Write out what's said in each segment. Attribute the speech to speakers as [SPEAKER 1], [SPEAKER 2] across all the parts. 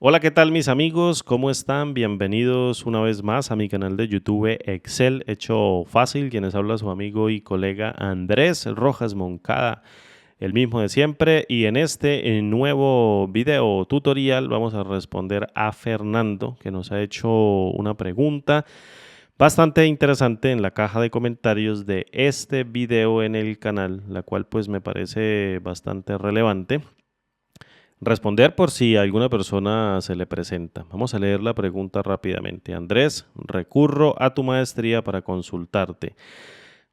[SPEAKER 1] Hola, ¿qué tal mis amigos? ¿Cómo están? Bienvenidos una vez más a mi canal de YouTube Excel hecho fácil. Quienes habla su amigo y colega Andrés Rojas Moncada, el mismo de siempre. Y en este nuevo video tutorial vamos a responder a Fernando, que nos ha hecho una pregunta bastante interesante en la caja de comentarios de este video en el canal, la cual pues me parece bastante relevante responder por si a alguna persona se le presenta. Vamos a leer la pregunta rápidamente. Andrés, recurro a tu maestría para consultarte.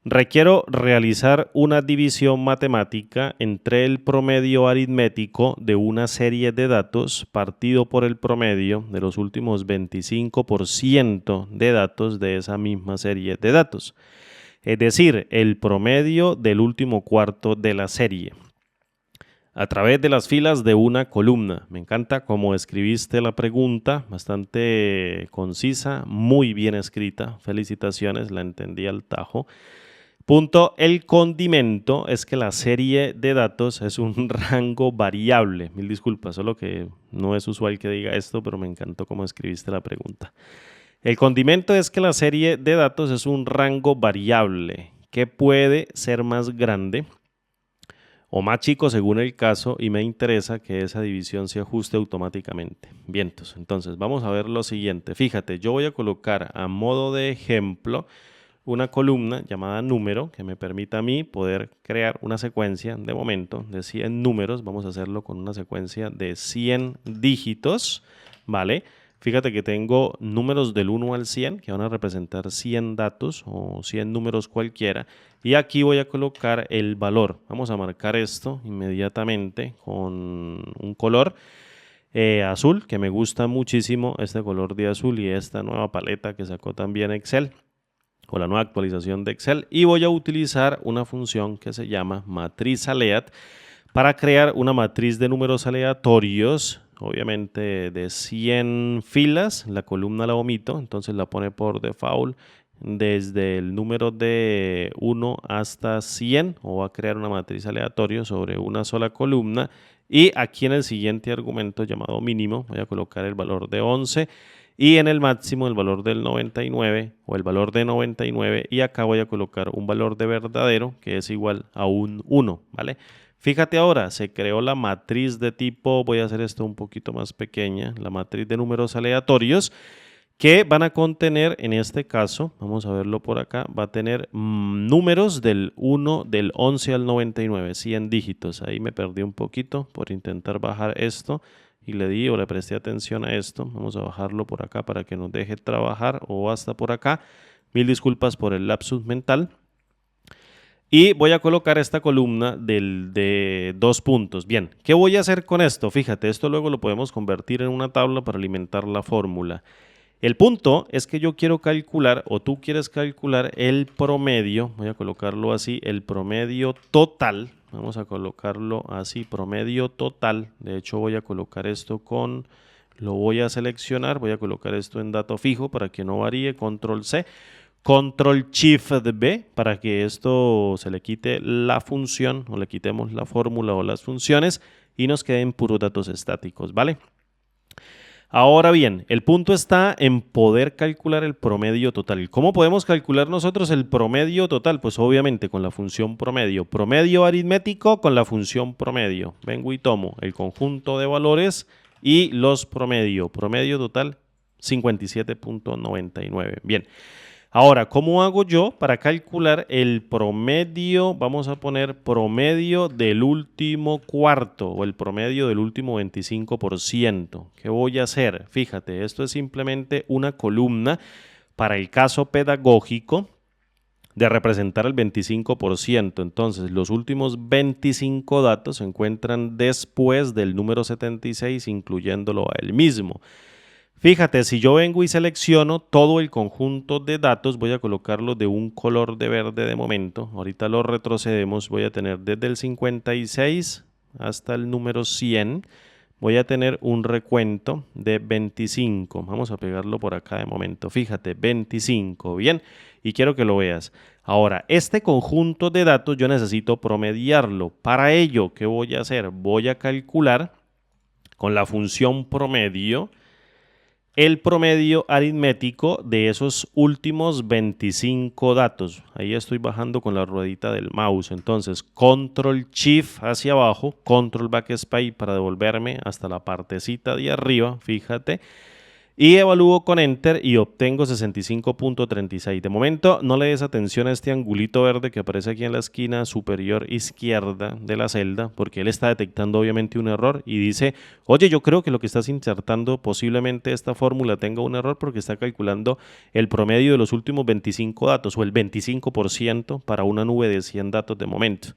[SPEAKER 1] Requiero realizar una división matemática entre el promedio aritmético de una serie de datos partido por el promedio de los últimos 25% de datos de esa misma serie de datos. Es decir, el promedio del último cuarto de la serie a través de las filas de una columna. Me encanta cómo escribiste la pregunta, bastante concisa, muy bien escrita. Felicitaciones, la entendí al tajo. Punto, el condimento es que la serie de datos es un rango variable. Mil disculpas, solo que no es usual que diga esto, pero me encantó cómo escribiste la pregunta. El condimento es que la serie de datos es un rango variable que puede ser más grande o más chico según el caso y me interesa que esa división se ajuste automáticamente. Vientos, entonces vamos a ver lo siguiente. Fíjate, yo voy a colocar a modo de ejemplo una columna llamada número que me permita a mí poder crear una secuencia de momento de 100 números. Vamos a hacerlo con una secuencia de 100 dígitos, ¿vale? Fíjate que tengo números del 1 al 100 que van a representar 100 datos o 100 números cualquiera. Y aquí voy a colocar el valor. Vamos a marcar esto inmediatamente con un color azul, que me gusta muchísimo este color de azul y esta nueva paleta que sacó también Excel o la nueva actualización de Excel. Y voy a utilizar una función que se llama matriz aleat para crear una matriz de números aleatorios, obviamente de 100 filas. La columna la omito, entonces la pone por default desde el número de 1 hasta 100, o va a crear una matriz aleatoria sobre una sola columna. Y aquí en el siguiente argumento llamado mínimo voy a colocar el valor de 11 y en el máximo el valor del 99 o el valor de 99, y acá voy a colocar un valor de verdadero que es igual a un 1, ¿vale? Fíjate ahora, se creó la matriz de tipo, voy a hacer esto un poquito más pequeña, la matriz de números aleatorios que van a contener, en este caso, vamos a verlo por acá, va a tener números del 1, del 11 al 99, 100 dígitos. Ahí me perdí un poquito por intentar bajar esto y le di o le presté atención a esto. Vamos a bajarlo por acá para que nos deje trabajar o hasta por acá. Mil disculpas por el lapsus mental. Y voy a colocar esta columna de 2 puntos. Bien, ¿qué voy a hacer con esto? Fíjate, esto luego lo podemos convertir en una tabla para alimentar la fórmula. El punto es que yo quiero calcular, o tú quieres calcular el promedio, voy a colocarlo así, el promedio total, vamos a colocarlo así, promedio total. De hecho voy a colocar esto lo voy a seleccionar, voy a colocar esto en dato fijo para que no varíe, control C. Control Shift B para que esto se le quite la función o le quitemos la fórmula o las funciones y nos queden puros datos estáticos, ¿vale? Ahora bien, el punto está en poder calcular el promedio total. ¿Cómo podemos calcular nosotros el promedio total? Pues obviamente con la función promedio. Promedio aritmético con la función promedio. Vengo y tomo el conjunto de valores y los promedio. Promedio total 57.99. Bien. Ahora, ¿cómo hago yo para calcular el promedio? Vamos a poner promedio del último cuarto o el promedio del último 25%. ¿Qué voy a hacer? Fíjate, esto es simplemente una columna para el caso pedagógico de representar el 25%. Entonces, los últimos 25 datos se encuentran después del número 76, incluyéndolo a él mismo. Fíjate, si yo vengo y selecciono todo el conjunto de datos, voy a colocarlo de un color de verde de momento. Ahorita lo retrocedemos, voy a tener desde el 56 hasta el número 100. Voy a tener un recuento de 25. Vamos a pegarlo por acá de momento. Fíjate, 25. Bien, y quiero que lo veas. Ahora, este conjunto de datos yo necesito promediarlo. Para ello, ¿qué voy a hacer? Voy a calcular con la función promedio el promedio aritmético de esos últimos 25 datos. Ahí estoy bajando con la ruedita del mouse. Entonces, control shift hacia abajo, control backspace para devolverme hasta la partecita de arriba, fíjate. Y evalúo con Enter y obtengo 65.36. De momento no le des atención a este angulito verde que aparece aquí en la esquina superior izquierda de la celda, porque él está detectando obviamente un error y dice, oye, yo creo que lo que estás insertando posiblemente esta fórmula tenga un error porque está calculando el promedio de los últimos 25 datos o el 25% para una nube de 100 datos de momento.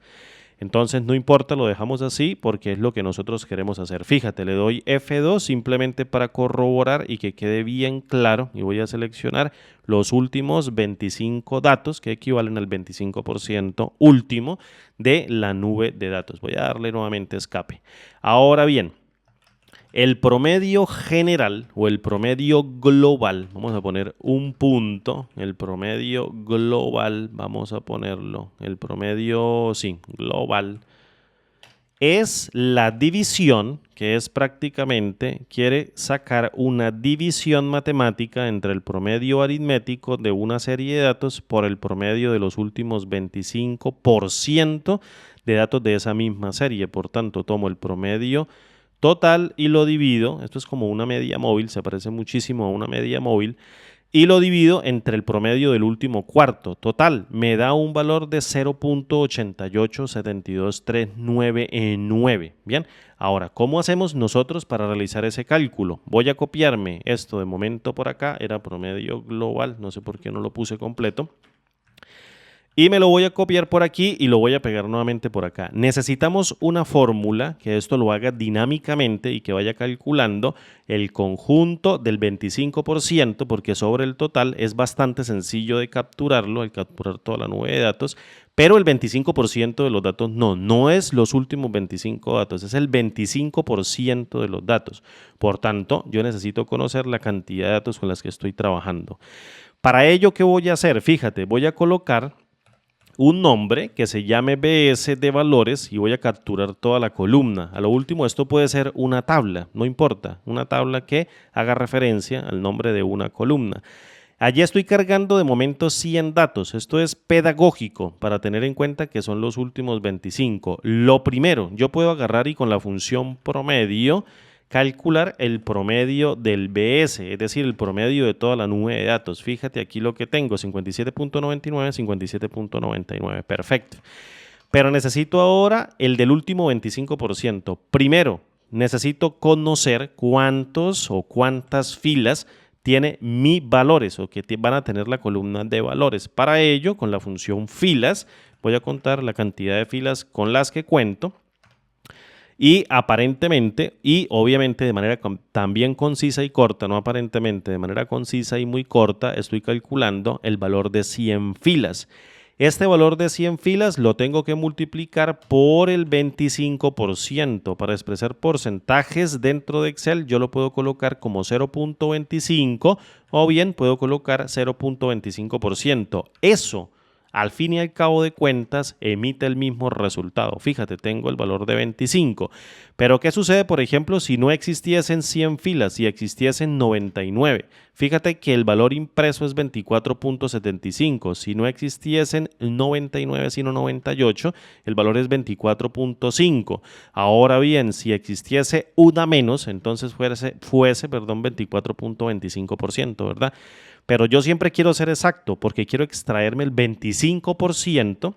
[SPEAKER 1] Entonces no importa, lo dejamos así porque es lo que nosotros queremos hacer. Fíjate, le doy F2 simplemente para corroborar y que quede bien claro y voy a seleccionar los últimos 25 datos que equivalen al 25% último de la nube de datos. Voy a darle nuevamente escape. Ahora bien, el promedio general o el promedio global, vamos a poner un punto, el promedio global, vamos a ponerlo, el promedio, sí, global, es la división, que es prácticamente, quiere sacar una división matemática entre el promedio aritmético de una serie de datos por el promedio de los últimos 25% de datos de esa misma serie. Por tanto, tomo el promedio total y lo divido, esto es como una media móvil, se parece muchísimo a una media móvil, y lo divido entre el promedio del último cuarto. Total, me da un valor de 0.8872399. Bien, ahora, ¿cómo hacemos nosotros para realizar ese cálculo? Voy a copiarme esto de momento por acá, era promedio global, no sé por qué no lo puse completo. Y me lo voy a copiar por aquí y lo voy a pegar nuevamente por acá. Necesitamos una fórmula que esto lo haga dinámicamente y que vaya calculando el conjunto del 25% porque sobre el total es bastante sencillo de capturarlo, al capturar toda la nube de datos, pero el 25% de los datos no es los últimos 25 datos, es el 25% de los datos. Por tanto, yo necesito conocer la cantidad de datos con las que estoy trabajando. Para ello, ¿qué voy a hacer? Fíjate, voy a colocar un nombre que se llame BS de valores y voy a capturar toda la columna. A lo último, esto puede ser una tabla, no importa, una tabla que haga referencia al nombre de una columna. Allí estoy cargando de momento 100 datos. Esto es pedagógico para tener en cuenta que son los últimos 25. Lo primero, yo puedo agarrar y con la función promedio calcular el promedio del BS, es decir, el promedio de toda la nube de datos. Fíjate aquí lo que tengo, 57.99, 57.99, perfecto. Pero necesito ahora el del último 25%. Primero, necesito conocer cuántos o cuántas filas tiene mi valores o que van a tener la columna de valores. Para ello, con la función filas, voy a contar la cantidad de filas con las que cuento. Y aparentemente, y obviamente de manera también concisa y corta, no aparentemente, de manera concisa y muy corta, estoy calculando el valor de 100 filas. Este valor de 100 filas lo tengo que multiplicar por el 25%. Para expresar porcentajes dentro de Excel, yo lo puedo colocar como 0.25 o bien puedo colocar 0.25%. Eso, al fin y al cabo de cuentas, emite el mismo resultado. Fíjate, tengo el valor de 25. Pero ¿qué sucede, por ejemplo, si no existiesen 100 filas y existiesen 99? Fíjate que el valor impreso es 24.75. Si no existiesen 99 sino 98, el valor es 24.5. Ahora bien, si existiese una menos, entonces fuese 24.25%, ¿verdad? Pero yo siempre quiero ser exacto porque quiero extraerme el 25%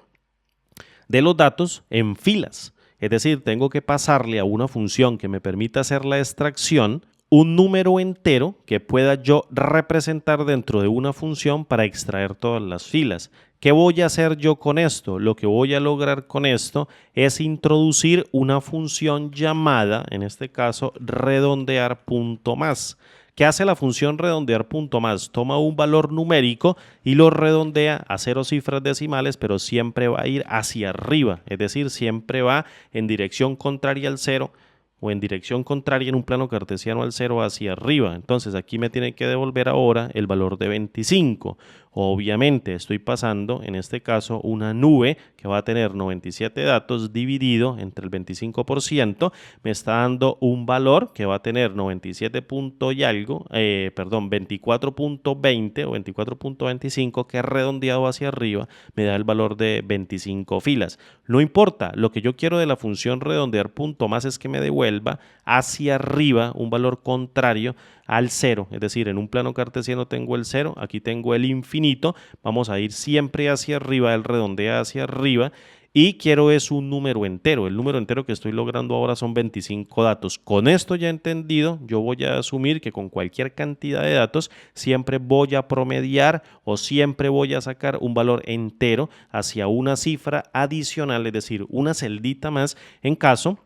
[SPEAKER 1] de los datos en filas. Es decir, tengo que pasarle a una función que me permita hacer la extracción un número entero que pueda yo representar dentro de una función para extraer todas las filas. ¿Qué voy a hacer yo con esto? Lo que voy a lograr con esto es introducir una función llamada, en este caso, redondear punto más. ¿Qué hace la función redondear punto más? Toma un valor numérico y lo redondea a 0 cifras decimales, pero siempre va a ir hacia arriba, es decir, siempre va en dirección contraria al 0 o en dirección contraria en un plano cartesiano al 0 hacia arriba. Entonces aquí me tiene que devolver ahora el valor de 25. Obviamente estoy pasando en este caso una nube que va a tener 97 datos dividido entre el 25%, me está dando un valor que va a tener 97 punto y algo, 24.20 o 24.25, que redondeado hacia arriba me da el valor de 25 filas. No importa, lo que yo quiero de la función redondear punto más es que me devuelva hacia arriba un valor contrario al cero, es decir, en un plano cartesiano tengo el cero, aquí tengo el infinito, vamos a ir siempre hacia arriba, el redondea hacia arriba, y quiero es un número entero. El número entero que estoy logrando ahora son 25 datos. Con esto ya entendido, yo voy a asumir que con cualquier cantidad de datos siempre voy a promediar o siempre voy a sacar un valor entero hacia una cifra adicional, es decir, una celdita más en caso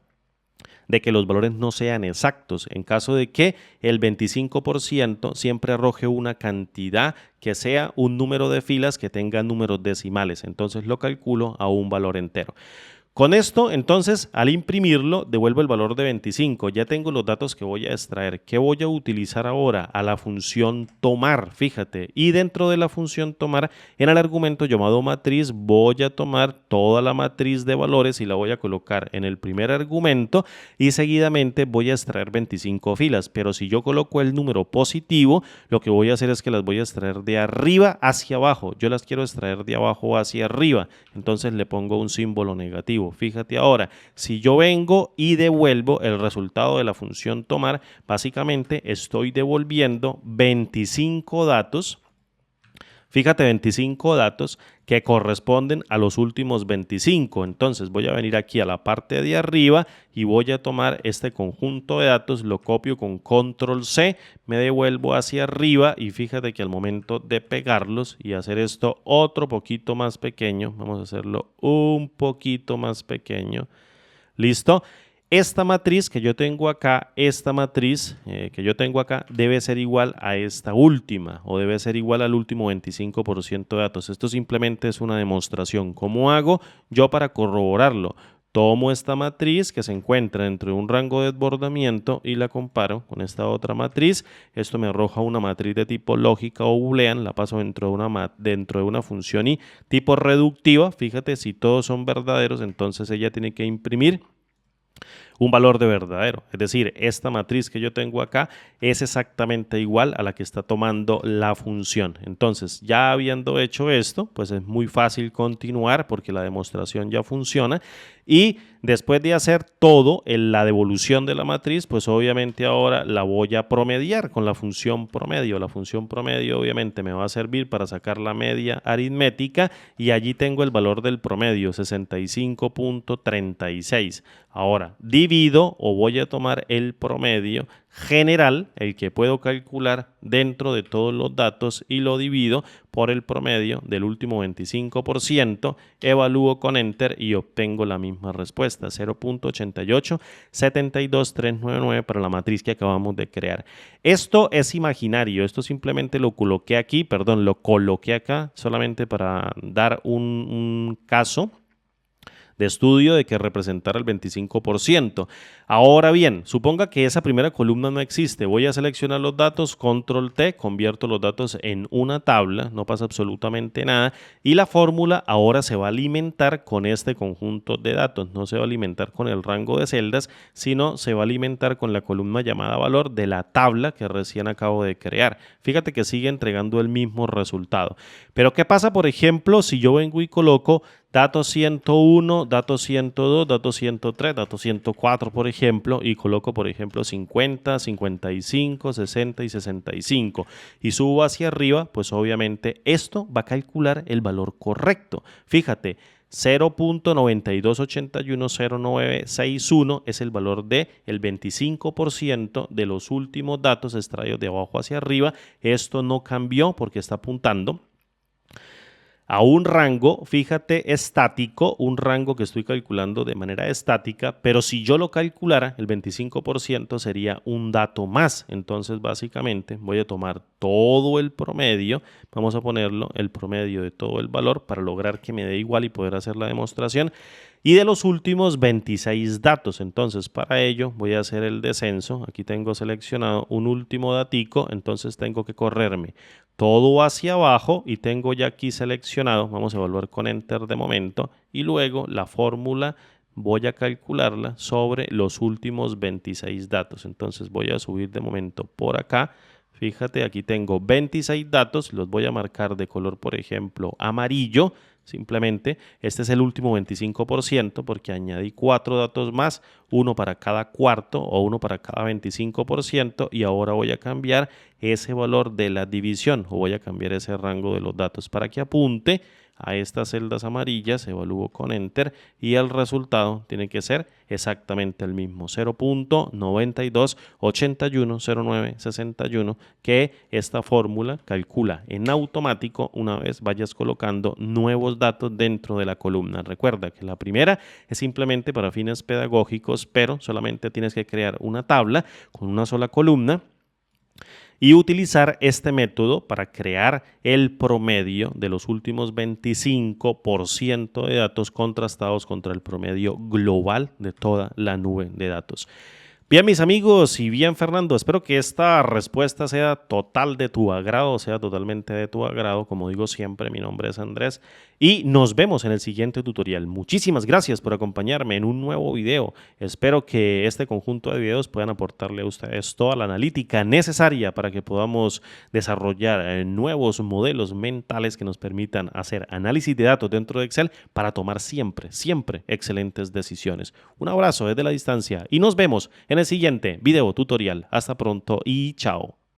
[SPEAKER 1] de que los valores no sean exactos, en caso de que el 25% siempre arroje una cantidad que sea un número de filas que tenga números decimales, entonces lo calculo a un valor entero. Con esto, entonces, al imprimirlo, devuelvo el valor de 25. Ya tengo los datos que voy a extraer. ¿Qué voy a utilizar ahora? A la función tomar, fíjate. Y dentro de la función tomar, en el argumento llamado matriz, voy a tomar toda la matriz de valores y la voy a colocar en el primer argumento y seguidamente voy a extraer 25 filas. Pero si yo coloco el número positivo, lo que voy a hacer es que las voy a extraer de arriba hacia abajo. Yo las quiero extraer de abajo hacia arriba. Entonces le pongo un símbolo negativo. Fíjate ahora, si yo vengo y devuelvo el resultado de la función tomar, básicamente estoy devolviendo 25 datos. Fíjate, 25 datos que corresponden a los últimos 25. Entonces voy a venir aquí a la parte de arriba y voy a tomar este conjunto de datos, lo copio con control C, me devuelvo hacia arriba y fíjate que al momento de pegarlos y hacer esto otro poquito más pequeño, vamos a hacerlo un poquito más pequeño, ¿listo? Esta matriz que yo tengo acá, debe ser igual a esta última o debe ser igual al último 25% de datos. Esto simplemente es una demostración. ¿Cómo hago yo para corroborarlo? Tomo esta matriz que se encuentra dentro de un rango de desbordamiento y la comparo con esta otra matriz. Esto me arroja una matriz de tipo lógica o boolean, la paso dentro de una función y tipo reductiva. Fíjate, si todos son verdaderos, entonces ella tiene que imprimir un valor de verdadero, es decir, esta matriz que yo tengo acá es exactamente igual a la que está tomando la función. Entonces, ya habiendo hecho esto, pues es muy fácil continuar porque la demostración ya funciona y después de hacer todo en la devolución de la matriz, pues obviamente ahora la voy a promediar con la función promedio. La función promedio obviamente me va a servir para sacar la media aritmética y allí tengo el valor del promedio, 65.36. Ahora, divido o voy a tomar el promedio general, el que puedo calcular dentro de todos los datos y lo divido por el promedio del último 25%, evalúo con Enter y obtengo la misma respuesta, 0.8872399 para la matriz que acabamos de crear. Esto es imaginario, esto simplemente lo coloqué acá solamente para dar un caso de estudio de que representara el 25%. Ahora bien, suponga que esa primera columna no existe. Voy a seleccionar los datos, control T, convierto los datos en una tabla, no pasa absolutamente nada y la fórmula ahora se va a alimentar con este conjunto de datos. No se va a alimentar con el rango de celdas, sino se va a alimentar con la columna llamada valor de la tabla que recién acabo de crear. Fíjate que sigue entregando el mismo resultado. Pero ¿qué pasa, por ejemplo, si yo vengo y coloco datos 101, datos 102, datos 103, datos 104, por ejemplo, y coloco, por ejemplo, 50, 55, 60 y 65 y subo hacia arriba, pues obviamente esto va a calcular el valor correcto. Fíjate, 0.92810961 es el valor del 25% de los últimos datos extraídos de abajo hacia arriba. Esto no cambió porque está apuntando a un rango, fíjate, estático, un rango que estoy calculando de manera estática, pero si yo lo calculara, el 25% sería un dato más. Entonces, básicamente, voy a tomar todo el promedio, vamos a ponerlo, el promedio de todo el valor para lograr que me dé igual y poder hacer la demostración. y de los últimos 26 datos. Entonces, para ello voy a hacer el descenso. Aquí tengo seleccionado un último datico, entonces tengo que correrme todo hacia abajo y tengo ya aquí seleccionado, vamos a evaluar con Enter de momento, y luego la fórmula voy a calcularla sobre los últimos 26 datos. Entonces voy a subir de momento por acá. Fíjate, aquí tengo 26 datos, los voy a marcar de color, por ejemplo, amarillo. Simplemente, este es el último 25% porque añadí 4 datos más, uno para cada cuarto o uno para cada 25%, y ahora voy a cambiar ese valor de la división o voy a cambiar ese rango de los datos para que apunte a estas celdas amarillas. Evalúo con Enter y el resultado tiene que ser exactamente el mismo, 0.92810961, que esta fórmula calcula en automático una vez vayas colocando nuevos datos dentro de la columna. Recuerda que la primera es simplemente para fines pedagógicos, pero solamente tienes que crear una tabla con una sola columna y utilizar este método para crear el promedio de los últimos 25% de datos contrastados contra el promedio global de toda la nube de datos. Bien, mis amigos, y bien, Fernando, espero que esta respuesta sea total de tu agrado, sea totalmente de tu agrado. Como digo siempre, mi nombre es Andrés y nos vemos en el siguiente tutorial. Muchísimas gracias por acompañarme en un nuevo video. Espero que este conjunto de videos puedan aportarle a ustedes toda la analítica necesaria para que podamos desarrollar nuevos modelos mentales que nos permitan hacer análisis de datos dentro de Excel para tomar siempre excelentes decisiones. Un abrazo desde la distancia y nos vemos en el siguiente video tutorial. Hasta pronto y chao.